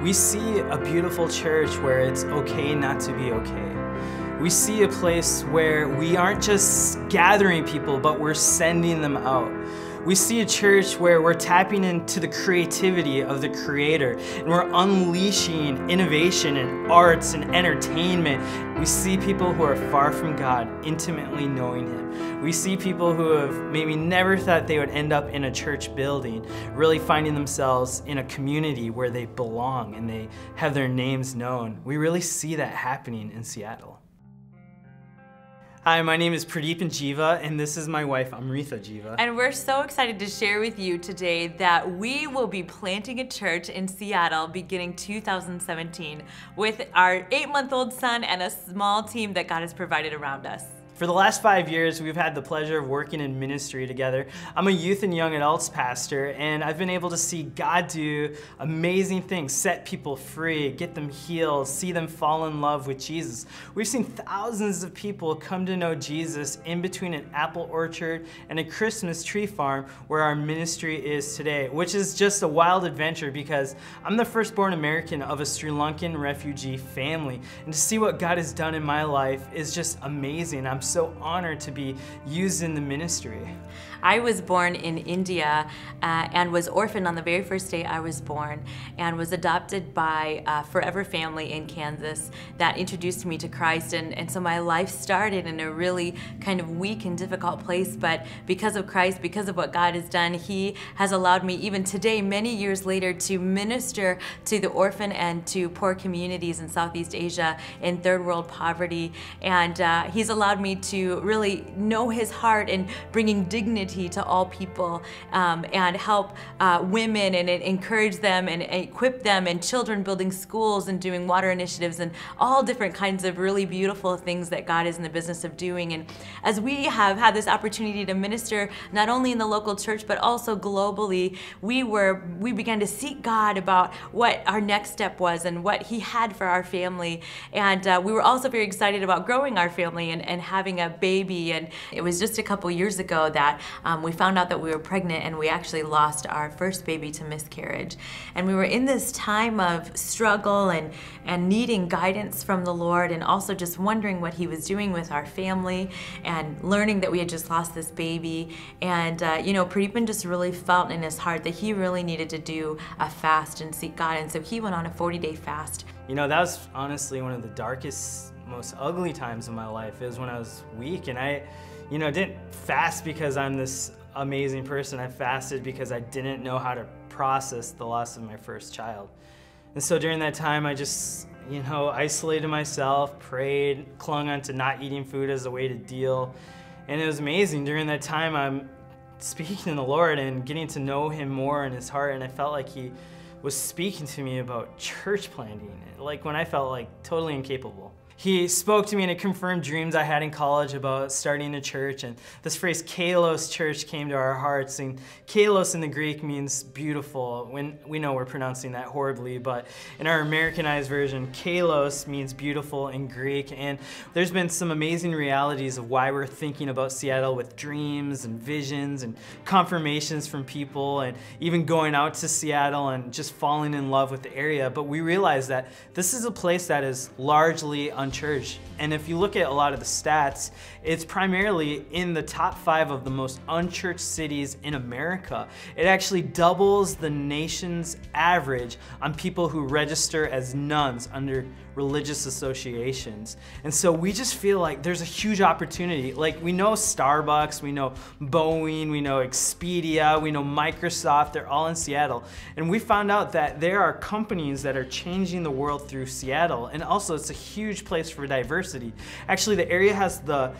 We see a beautiful church where it's okay not to be okay. We see a place where we aren't just gathering people, but we're sending them out. We see a church where we're tapping into the creativity of the Creator and we're unleashing innovation and arts and entertainment. We see people who are far from God intimately knowing Him. We see people who have maybe never thought they would end up in a church building, really finding themselves in a community where they belong and they have their names known. We really see that happening in Seattle. Hi, my name is Pradeep and Jiva, and this is my wife, Amritha Jiva. And we're so excited to share with you today that we will be planting a church in Seattle beginning 2017 with our 8-month-old son and a small team that God has provided around us. For the last 5 years, we've had the pleasure of working in ministry together. I'm a youth and young adults pastor, and I've been able to see God do amazing things, set people free, get them healed, see them fall in love with Jesus. We've seen thousands of people come to know Jesus in between an apple orchard and a Christmas tree farm where our ministry is today, which is just a wild adventure because I'm the firstborn American of a Sri Lankan refugee family. And to see what God has done in my life is just amazing. I'm so honored to be used in the ministry. I was born in India and was orphaned on the very first day I was born, and was adopted by a Forever family in Kansas that introduced me to Christ, and so my life started in a really kind of weak and difficult place, but because of Christ, because of what God has done, He has allowed me even today, many years later, to minister to the orphan and to poor communities in Southeast Asia in third world poverty, and He's allowed me to really know His heart in bringing dignity to all people, and help women and encourage them and equip them, and children building schools and doing water initiatives and all different kinds of really beautiful things that God is in the business of doing. And as we have had this opportunity to minister not only in the local church but also globally, we began to seek God about what our next step was and what He had for our family. And we were also very excited about growing our family and having a baby. And it was just a couple years ago that we found out that we were pregnant, and we actually lost our first baby to miscarriage. And we were in this time of struggle and needing guidance from the Lord, and also just wondering what He was doing with our family, and learning that we had just lost this baby. And you know, Pradeepan just really felt in his heart that he really needed to do a fast and seek God, and so he went on a 40-day fast. You know, that was honestly one of the darkest, most ugly times of my life. It was when I was weak, and I didn't fast because I'm this amazing person. I fasted because I didn't know how to process the loss of my first child. And so during that time, I just, isolated myself, prayed, clung on to not eating food as a way to deal. And it was amazing. During that time, I'm speaking to the Lord and getting to know Him more in His heart, and I felt like He was speaking to me about church planting, like when I felt like totally incapable. He spoke to me and it confirmed dreams I had in college about starting a church, and this phrase Kalos Church came to our hearts. And Kalos in the Greek means beautiful. When we know we're pronouncing that horribly, but in our Americanized version, Kalos means beautiful in Greek. And there's been some amazing realities of why we're thinking about Seattle with dreams and visions and confirmations from people, and even going out to Seattle and just falling in love with the area. But we realize that this is a place that is largely unchurched. And if you look at a lot of the stats, it's primarily in the top 5 of the most unchurched cities in America. It actually doubles the nation's average on people who register as nuns under religious associations. And so we just feel like there's a huge opportunity. Like, we know Starbucks, we know Boeing, we know Expedia, we know Microsoft, they're all in Seattle. And we found out that there are companies that are changing the world through Seattle, and also it's a huge place for diversity. Actually, the area has the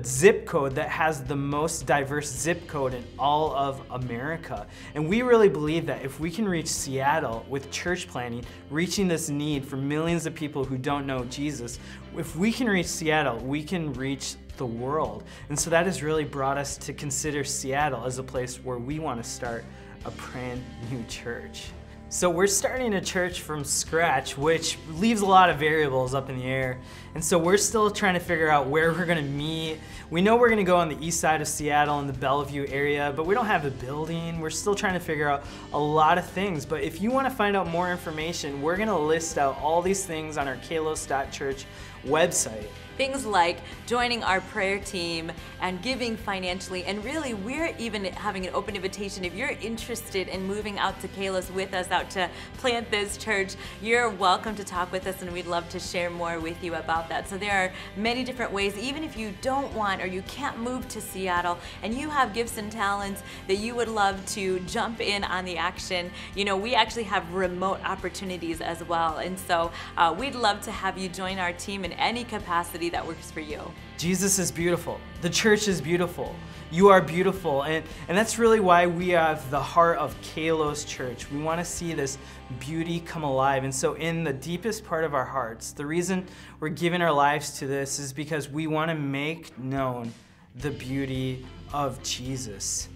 zip code that has the most diverse zip code in all of America. And we really believe that if we can reach Seattle with church planting, reaching this need for millions of people who don't know Jesus, if we can reach Seattle, we can reach the world. And so that has really brought us to consider Seattle as a place where we want to start a brand new church. So we're starting a church from scratch, which leaves a lot of variables up in the air. And so we're still trying to figure out where we're gonna meet. We know we're gonna go on the east side of Seattle in the Bellevue area, but we don't have a building. We're still trying to figure out a lot of things. But if you wanna find out more information, we're gonna list out all these things on our kalos.church website. Things like joining our prayer team and giving financially, and really we're even having an open invitation. If you're interested in moving out to Kalos with us, out to plant this church, you're welcome to talk with us, and we'd love to share more with you about that. So there are many different ways, even if you don't want or you can't move to Seattle and you have gifts and talents that you would love to jump in on the action. You know, we actually have remote opportunities as well, and so we'd love to have you join our team in any capacity that works for you. Jesus is beautiful. The church is beautiful. You are beautiful. And that's really why we have the heart of Kalos Church. We want to see this beauty come alive. And so in the deepest part of our hearts, the reason we're giving our lives to this is because we want to make known the beauty of Jesus.